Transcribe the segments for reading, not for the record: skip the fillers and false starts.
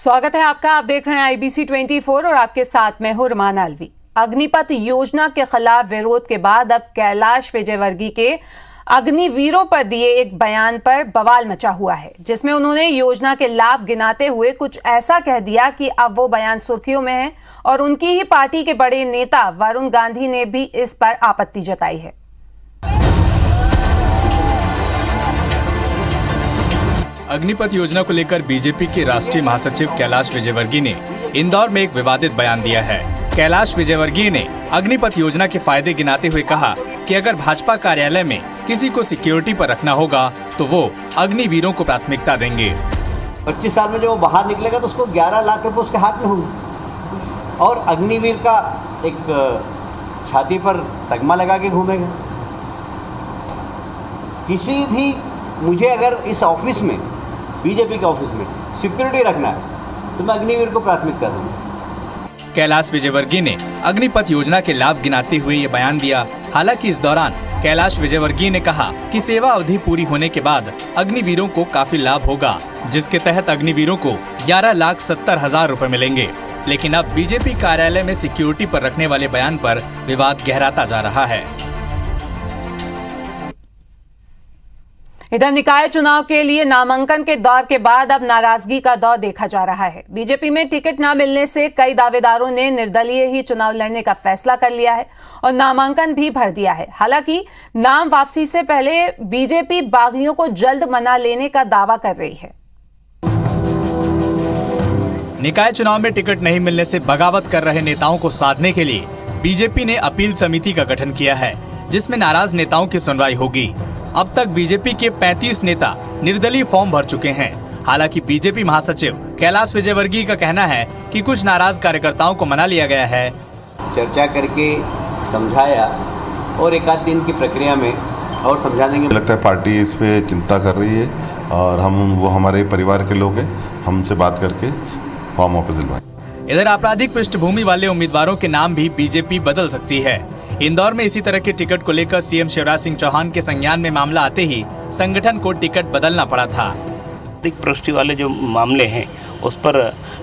स्वागत है आपका। आप देख रहे हैं IBC 24 और आपके साथ मैं हूं रुमान अलवी। अग्निपथ योजना के खिलाफ विरोध के बाद अब कैलाश विजयवर्गीय के अग्निवीरों पर दिए एक बयान पर बवाल मचा हुआ है, जिसमें उन्होंने योजना के लाभ गिनाते हुए कुछ ऐसा कह दिया कि अब वो बयान सुर्खियों में है और उनकी ही पार्टी के बड़े नेता वरुण गांधी ने भी इस पर आपत्ति जताई है। अग्निपथ योजना को लेकर बीजेपी के राष्ट्रीय महासचिव कैलाश विजयवर्गीय ने इंदौर में एक विवादित बयान दिया है। कैलाश विजयवर्गीय ने अग्निपथ योजना के फायदे गिनाते हुए कहा कि अगर भाजपा कार्यालय में किसी को सिक्योरिटी पर रखना होगा तो वो अग्निवीरों को प्राथमिकता देंगे। 25 साल में जब वो बाहर निकलेगा तो उसको 11 लाख रुपए उसके हाथ में होंगे और अग्निवीर का एक छाती पर तगमा लगा के घूमेगा। किसी भी मुझे अगर इस ऑफिस में, बीजेपी के ऑफिस में सिक्योरिटी रखना है तो मैं अग्निवीर को प्राथमिकता दूंगा। कैलाश विजयवर्गीय ने अग्निपथ योजना के लाभ गिनाते हुए ये बयान दिया। हालांकि इस दौरान कैलाश विजयवर्गीय ने कहा कि सेवा अवधि पूरी होने के बाद अग्निवीरों को काफी लाभ होगा, जिसके तहत अग्निवीरों को 11,70,000 रुपए मिलेंगे। लेकिन अब बीजेपी कार्यालय में सिक्योरिटी पर रखने वाले बयान पर विवाद गहराता जा रहा है। इधर निकाय चुनाव के लिए नामांकन के दौर के बाद अब नाराजगी का दौर देखा जा रहा है। बीजेपी में टिकट न मिलने से कई दावेदारों ने निर्दलीय ही चुनाव लड़ने का फैसला कर लिया है और नामांकन भी भर दिया है। हालांकि नाम वापसी से पहले बीजेपी बागियों को जल्द मना लेने का दावा कर रही है। निकाय चुनाव में टिकट नहीं मिलने से बगावत कर रहे नेताओं को साधने के लिए बीजेपी ने अपील समिति का गठन किया है, जिसमें नाराज नेताओं की सुनवाई होगी। अब तक बीजेपी के 35 नेता निर्दलीय फॉर्म भर चुके हैं। हालांकि बीजेपी महासचिव कैलाश विजयवर्गीय का कहना है कि कुछ नाराज कार्यकर्ताओं को मना लिया गया है। चर्चा करके समझाया और एक आध दिन की प्रक्रिया में और समझा देंगे। लगता है पार्टी इस पे चिंता कर रही है और वो हमारे परिवार के लोग हैं, हमसे बात करके फॉर्म वापस दिलवाएं। इधर आपराधिक पृष्ठभूमि वाले उम्मीदवारों के नाम भी बीजेपी बदल सकती है। इंदौर में इसी तरह के टिकट को लेकर सीएम शिवराज सिंह चौहान के संज्ञान में मामला आते ही संगठन को टिकट बदलना पड़ा था। आपराधिक पृष्ठि वाले जो मामले हैं उस पर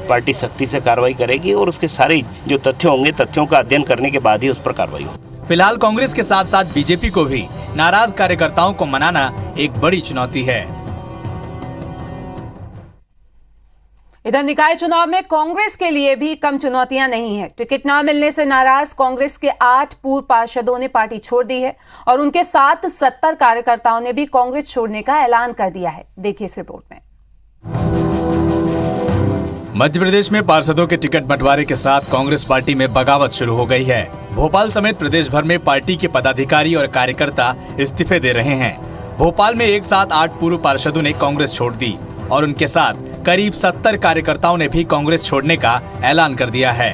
पार्टी सख्ती से कार्रवाई करेगी और उसके सारे जो तथ्य होंगे, तथ्यों का अध्ययन करने के बाद ही उस पर कार्रवाई होगी। फिलहाल कांग्रेस के साथ साथ बीजेपी को भी नाराज कार्यकर्ताओं को मनाना एक बड़ी चुनौती है। इधर निकाय चुनाव में कांग्रेस के लिए भी कम चुनौतियां नहीं है। टिकट न मिलने से नाराज कांग्रेस के 8 पूर्व पार्षदों ने पार्टी छोड़ दी है और उनके साथ 70 कार्यकर्ताओं ने भी कांग्रेस छोड़ने का ऐलान कर दिया है। देखिए इस रिपोर्ट में। मध्य प्रदेश में पार्षदों के टिकट बंटवारे के साथ कांग्रेस पार्टी में बगावत शुरू हो गई है। भोपाल समेत प्रदेश भर में पार्टी के पदाधिकारी और कार्यकर्ता इस्तीफे दे रहे हैं। भोपाल में एक साथ 8 पूर्व पार्षदों ने कांग्रेस छोड़ दी और उनके साथ करीब 70 कार्यकर्ताओं ने भी कांग्रेस छोड़ने का ऐलान कर दिया है।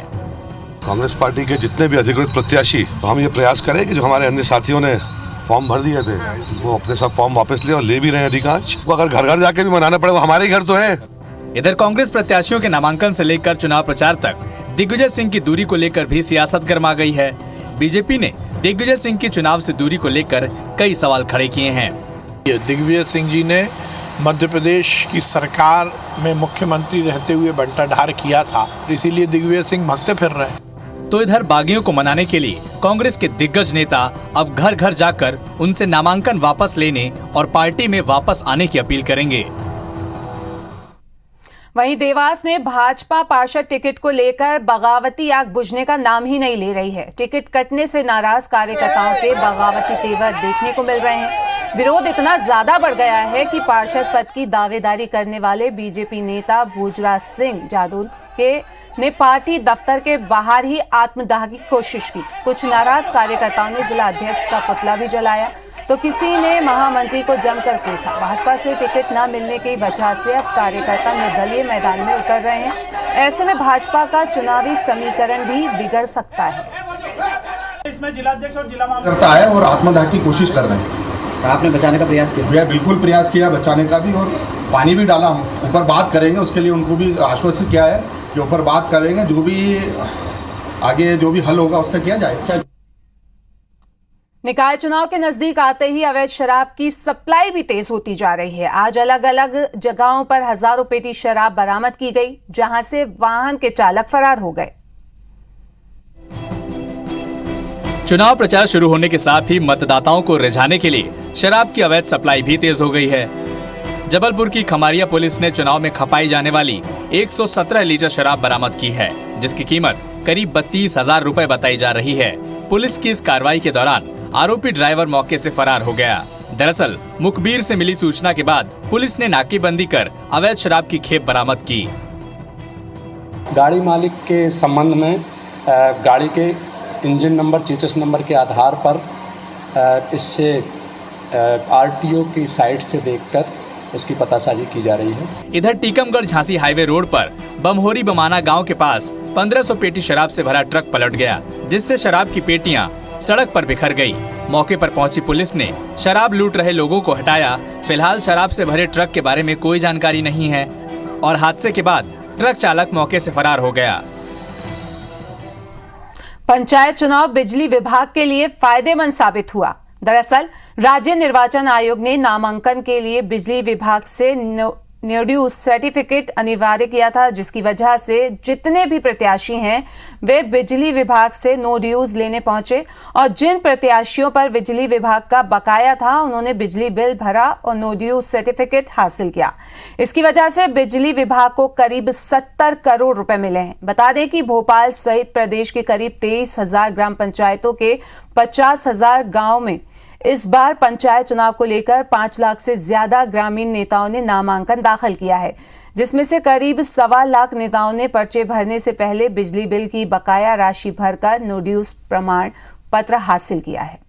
कांग्रेस पार्टी के जितने भी अधिकृत प्रत्याशी, तो हम ये प्रयास करें कि जो हमारे अन्य साथियों ने फॉर्म भर दिए थे वो अपने सब फॉर्म वापस ले और ले भी रहे हैं अधिकांश। वो अगर घर घर जाके भी मनाना पड़े, वो हमारे घर तो है। इधर कांग्रेस प्रत्याशियों के नामांकन से लेकर चुनाव प्रचार तक दिग्विजय सिंह की दूरी को लेकर भी सियासत गर्मा गई है। बीजेपी ने दिग्विजय सिंह की चुनाव से दूरी को लेकर कई सवाल खड़े किए हैं। दिग्विजय सिंह जी ने मध्य प्रदेश की सरकार में मुख्यमंत्री रहते हुए बंटाढार किया था, इसीलिए दिग्विजय सिंह भगते फिर रहे हैं। तो इधर बागियों को मनाने के लिए कांग्रेस के दिग्गज नेता अब घर घर जाकर उनसे नामांकन वापस लेने और पार्टी में वापस आने की अपील करेंगे। वहीं देवास में भाजपा पार्षद टिकट को लेकर बगावती आग बुझने का नाम ही नहीं ले रही है। टिकट कटने से नाराज कार्यकर्ताओं के बगावती तेवर देखने को मिल रहे हैं। विरोध इतना ज्यादा बढ़ गया है कि पार्षद पद की दावेदारी करने वाले बीजेपी नेता भूजराज सिंह जादू ने पार्टी दफ्तर के बाहर ही आत्मदाह की कोशिश की। कुछ नाराज कार्यकर्ताओं ने जिला अध्यक्ष का पुतला भी जलाया तो किसी ने महामंत्री को जमकर पूछा। भाजपा से टिकट न मिलने की वजह से अब कार्यकर्ता निर्दलीय मैदान में उतर रहे हैं। ऐसे में भाजपा का चुनावी समीकरण भी बिगड़ सकता है। इसमें जिलाध्यक्ष और जिला करता है और आत्मदाह की कोशिश कर रहे हैं। आपने बचाने का प्रयास किया? भैया बिल्कुल प्रयास किया बचाने का भी, और पानी भी डाला। हम ऊपर बात करेंगे, उसके लिए उनको भी आश्वस्त किया है कि ऊपर बात करेंगे, जो भी आगे जो भी हल होगा उसका किया जाए। निकाय चुनाव के नजदीक आते ही अवैध शराब की सप्लाई भी तेज होती जा रही है। आज अलग अलग जगहों पर हजारों पेटी शराब बरामद की गई, जहां से वाहन के चालक फरार हो गए। चुनाव प्रचार शुरू होने के साथ ही मतदाताओं को रिझाने के लिए शराब की अवैध सप्लाई भी तेज हो गई है। जबलपुर की खमारिया पुलिस ने चुनाव में खपाई जाने वाली 117 लीटर शराब बरामद की है, जिसकी कीमत करीब 32,000 रुपए बताई जा रही है। पुलिस की इस कार्रवाई के दौरान आरोपी ड्राइवर मौके से फरार हो गया। दरअसल मुखबिर से मिली सूचना के बाद पुलिस ने नाकेबंदी कर अवैध शराब की खेप बरामद की। गाड़ी मालिक के संबंध में गाड़ी के इंजन नंबर, चेसिस नंबर के आधार पर इससे आरटीओ की साइट से देखकर उसकी पतासाजी की जा रही है। इधर टीकमगढ़ झांसी हाईवे रोड पर बमहोरी बमाना गांव के पास 1500 पेटी शराब से भरा ट्रक पलट गया, जिससे शराब की पेटियां सड़क पर बिखर गई। मौके पर पहुंची पुलिस ने शराब लूट रहे लोगों को हटाया। फिलहाल शराब से भरे ट्रक के बारे में कोई जानकारी नहीं है और हादसे के बाद ट्रक चालक मौके से फरार हो गया। पंचायत चुनाव बिजली विभाग के लिए फायदेमंद साबित हुआ। दरअसल राज्य निर्वाचन आयोग ने नामांकन के लिए बिजली विभाग से नो ड्यूज सर्टिफिकेट अनिवार्य किया था, जिसकी वजह से जितने भी प्रत्याशी हैं वे बिजली विभाग से नो ड्यूज लेने पहुंचे और जिन प्रत्याशियों पर बिजली विभाग का बकाया था उन्होंने बिजली बिल भरा और नो ड्यूज सर्टिफिकेट हासिल किया। इसकी वजह से बिजली विभाग को करीब 70 करोड़ रुपए मिले हैं। बता दें कि भोपाल सहित प्रदेश के करीब 23,000 ग्राम पंचायतों के 50,000 गाँव में इस बार पंचायत चुनाव को लेकर 5 लाख से ज्यादा ग्रामीण नेताओं ने नामांकन दाखिल किया है, जिसमें से करीब 1.25 लाख नेताओं ने पर्चे भरने से पहले बिजली बिल की बकाया राशि भरकर नो ड्यूज प्रमाण पत्र हासिल किया है।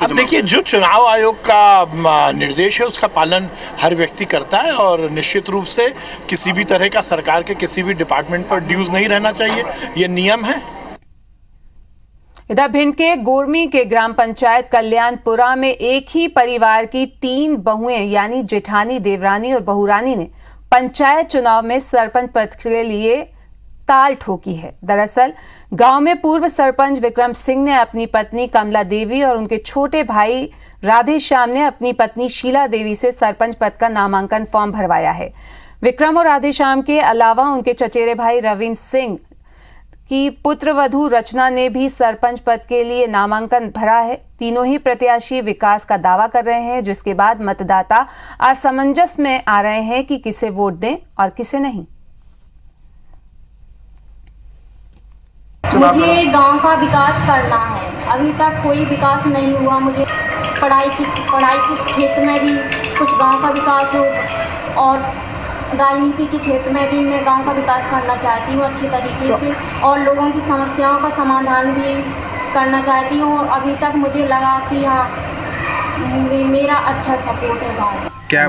अब देखिए, जो चुनाव आयोग का निर्देश है उसका पालन हर व्यक्ति करता है और निश्चित रूप से किसी भी तरह का सरकार के किसी भी डिपार्टमेंट पर ड्यूज नहीं रहना चाहिए, ये नियम है। इधर भिंड के गोरमी के ग्राम पंचायत कल्याणपुरा में एक ही परिवार की 3 बहुएं यानी जेठानी, देवरानी और बहुरानी ने पंचायत चुनाव में सरपंच पद के लिए ताल ठोकी है। दरअसल गांव में पूर्व सरपंच विक्रम सिंह ने अपनी पत्नी कमला देवी और उनके छोटे भाई राधे श्याम ने अपनी पत्नी शीला देवी से सरपंच पद का नामांकन फॉर्म भरवाया है। विक्रम और राधे श्याम के अलावा उनके चचेरे भाई रविंद्र सिंह की पुत्रवधू रचना ने भी सरपंच पद के लिए नामांकन भरा है। तीनों ही प्रत्याशी विकास का दावा कर रहे हैं, जिसके बाद मतदाता असमंजस में आ रहे हैं कि किसे वोट दें और किसे नहीं। मुझे गांव का विकास करना है, अभी तक कोई विकास नहीं हुआ। मुझे पढ़ाई के क्षेत्र में भी कुछ गांव का विकास हो और राजनीति के क्षेत्र में भी मैं गांव का विकास करना चाहती हूँ अच्छे तरीके से और लोगों की समस्याओं का समाधान भी करना चाहती हूँ। और अभी तक मुझे लगा कि हाँ, मेरा अच्छा सपोर्ट है गांव में। क्या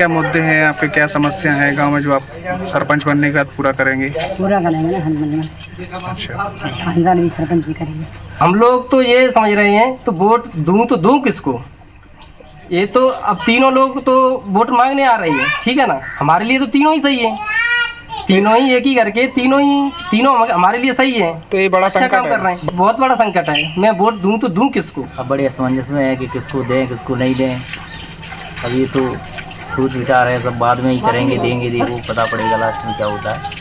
मुद्दे हैं आपके, क्या समस्या है गांव में जो आप सरपंच बनने के बाद पूरा करेंगे? पूरा करेंगे ना हम। अच्छा, भी सरपंच जी करेंगे। हम लोग तो ये समझ रहे हैं तो वोट दूं तो दूं किसको? ये तो अब तीनों लोग तो वोट मांगने आ रही है, ठीक है ना। हमारे लिए तो तीनों ही सही है, तीनों ही एक ही करके तीनों हमारे लिए सही है। तो ये बड़ा अच्छा काम कर रहे हैं, बहुत बड़ा संकट है। मैं वोट दूं तो दूं किसको? अब बड़े असमंजस में है कि किसको दें किसको नहीं दें। अभी तो सोच विचार है, सब बाद में ही करेंगे, देंगे, देखो पता पड़ेगा लास्ट में क्या होता है।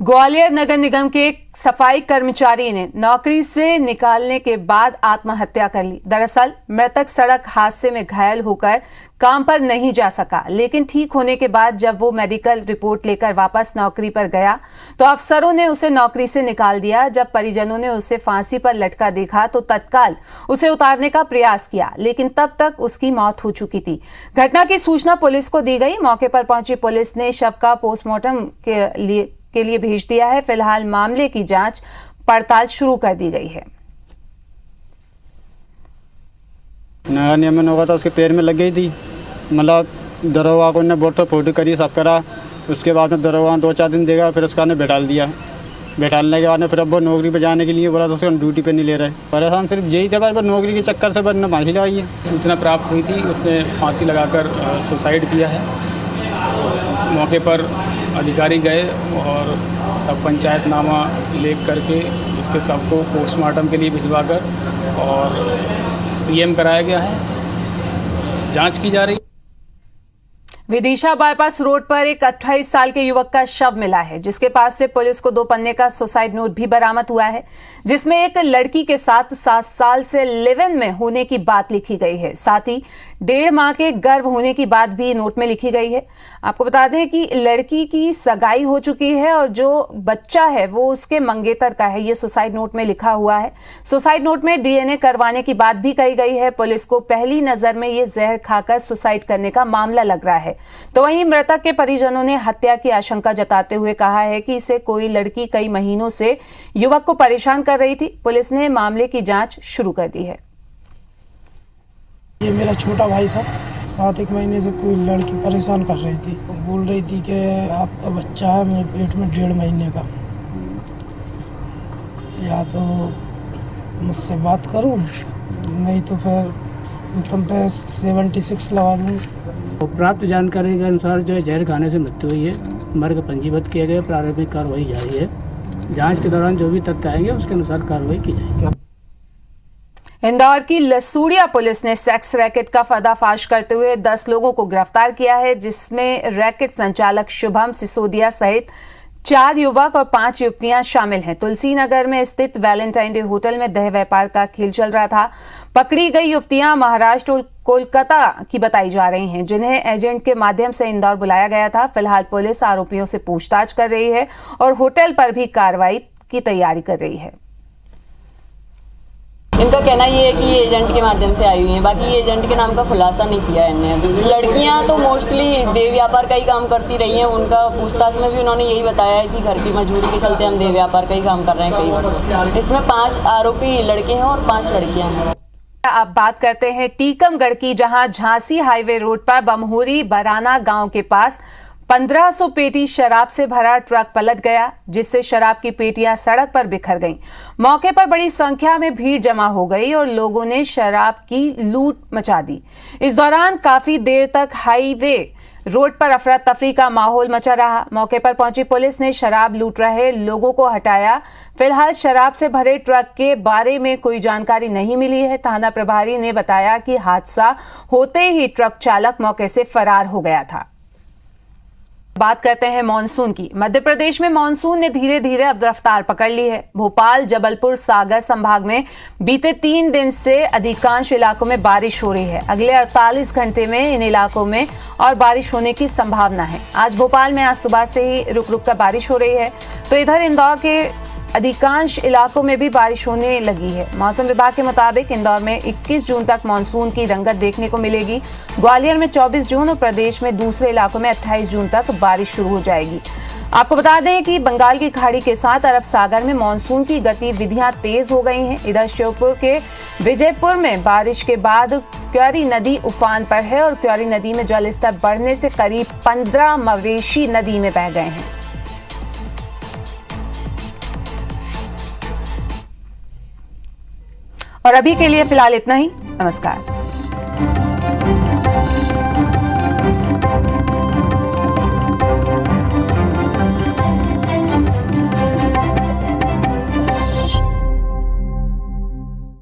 ग्वालियर नगर निगम के सफाई कर्मचारी ने नौकरी से निकालने के बाद आत्महत्या कर ली। दरअसल मृतक सड़क हादसे में घायल होकर काम पर नहीं जा सका, लेकिन ठीक होने के बाद जब वो मेडिकल रिपोर्ट लेकर वापस नौकरी पर गया तो अफसरों ने उसे नौकरी से निकाल दिया। जब परिजनों ने उसे फांसी पर लटका देखा तो तत्काल उसे उतारने का प्रयास किया, लेकिन तब तक उसकी मौत हो चुकी थी। घटना की सूचना पुलिस को दी गई। मौके पर पहुंची पुलिस ने शव का पोस्टमार्टम के लिए भेज दिया है। फिलहाल मामले की जांच पड़ताल शुरू कर दी गई है। नया नियमन होगा था, उसके पैर में लग गई थी। मतलब दरोगा को ने बोर्ड तो फोटो करी, सब करा। उसके बाद में दरोगा 2-4 दिन देगा, फिर उसका ने बैठाल दिया। बैठालने के बाद में फिर अब वो नौकरी पे जाने के लिए बोला तो उसको ड्यूटी पे नहीं ले रहे। परेशान सिर्फ यही था, पर नौकरी के चक्कर से बस फांसी लगाई है। सूचना प्राप्त हुई थी, उसने फांसी लगाकर सुसाइड किया है। मौके पर अधिकारी गए और सब पंचायतनामा लिख करके उसके सबको पोस्टमार्टम के लिए भिजवाकर और पीएम कराया गया है, जांच की जा रही है। विदिशा बाईपास रोड पर एक 28 साल के युवक का शव मिला है, जिसके पास से पुलिस को 2 पन्ने का सुसाइड नोट भी बरामद हुआ है, जिसमें एक लड़की के साथ 7 साल से लिव इन में होने की बात लिखी गई है। साथ ही 1.5 माह के गर्भ होने की बात भी नोट में लिखी गई है। आपको बता दें कि लड़की की सगाई हो चुकी है और जो बच्चा है वो उसके मंगेतर का है, ये सुसाइड नोट में लिखा हुआ है। सुसाइड नोट में डीएनए करवाने की बात भी कही गई है। पुलिस को पहली नजर में ये जहर खाकर सुसाइड करने का मामला लग रहा है। तो वहीं मृतक के परिजनों ने हत्या की आशंका जताते हुए कहा है कि इसे कोई लड़की कई महीनों से युवक को परेशान कर रही थी। पुलिस ने मामले की जांच शुरू कर दी है। ये मेरा छोटा भाई था, 7-1 महीने से कोई लड़की परेशान कर रही थी, बोल रही थी कि आपका बच्चा है मेरे पेट में 1.5 महीने का, या तो मुझसे बात करूं नहीं तो फिर तुम पे 76 लगा दूँ। प्राप्त जानकारी के अनुसार जो है जहर खाने से मृत्यु हुई है। मर्ग पंजीबद्ध किए गए, प्रारंभिक कार्रवाई जारी है। जांच के दौरान जो भी तथ्य आएंगे उसके अनुसार कार्रवाई की जाएगी। इंदौर की लसूड़िया पुलिस ने सेक्स रैकेट का पर्दाफाश करते हुए 10 लोगों को गिरफ्तार किया है, जिसमें रैकेट संचालक शुभम सिसोदिया सहित 4 युवक और 5 युवतियां शामिल हैं। तुलसी नगर में स्थित वैलेंटाइन डे होटल में देह व्यापार का खेल चल रहा था। पकड़ी गई युवतियां महाराष्ट्र और कोलकाता की बताई जा रही हैं, जिन्हें एजेंट के माध्यम से इंदौर बुलाया गया था। फिलहाल पुलिस आरोपियों से पूछताछ कर रही है और होटल पर भी कार्रवाई की तैयारी कर रही है। इनका कहना ये है कि ये एजेंट के माध्यम से आई हुई हैं, बाकी ये एजेंट के नाम का खुलासा नहीं किया है इन्होंने। लड़कियां तो मोस्टली देह व्यापार का ही काम करती रही हैं। उनका पूछताछ में भी उन्होंने यही बताया है कि घर की मजबूरी के चलते हम देह व्यापार का ही काम कर रहे हैं कई वर्षों से। इसमें 5 आरोपी लड़के हैं और 5 लड़कियां हैं। अब बात करते हैं टीकमगढ़ की, जहां झांसी हाईवे रोड पर बमहोरी बराना गांव के पास 1500 पेटी शराब से भरा ट्रक पलट गया, जिससे शराब की पेटियां सड़क पर बिखर गईं। मौके पर बड़ी संख्या में भीड़ जमा हो गई और लोगों ने शराब की लूट मचा दी। इस दौरान काफी देर तक हाईवे रोड पर अफरा तफरी का माहौल मचा रहा। मौके पर पहुंची पुलिस ने शराब लूट रहे लोगों को हटाया। फिलहाल शराब से भरे ट्रक के बारे में कोई जानकारी नहीं मिली है। थाना प्रभारी ने बताया कि हादसा होते ही ट्रक चालक मौके से फरार हो गया था। बात करते हैं मानसून की। मध्य प्रदेश में मानसून ने धीरे धीरे अब रफ्तार पकड़ ली है। भोपाल, जबलपुर, सागर संभाग में बीते 3 दिन से अधिकांश इलाकों में बारिश हो रही है। अगले 48 घंटे में इन इलाकों में और बारिश होने की संभावना है। आज भोपाल में आज सुबह से ही रुक रुक कर बारिश हो रही है, तो इधर इंदौर के अधिकांश इलाकों में भी बारिश होने लगी है। मौसम विभाग के मुताबिक इंदौर में 21 जून तक मानसून की रंगत देखने को मिलेगी। ग्वालियर में 24 जून और प्रदेश में दूसरे इलाकों में 28 जून तक बारिश शुरू हो जाएगी। आपको बता दें कि बंगाल की खाड़ी के साथ अरब सागर में मानसून की गतिविधियां तेज हो गई हैं। इधर श्योपुर के विजयपुर में बारिश के बाद क्यारी नदी उफान पर है और क्यारी नदी में जलस्तर बढ़ने से करीब 15 मवेशी नदी में बह गए हैं। और अभी के लिए फिलहाल इतना ही। नमस्कार।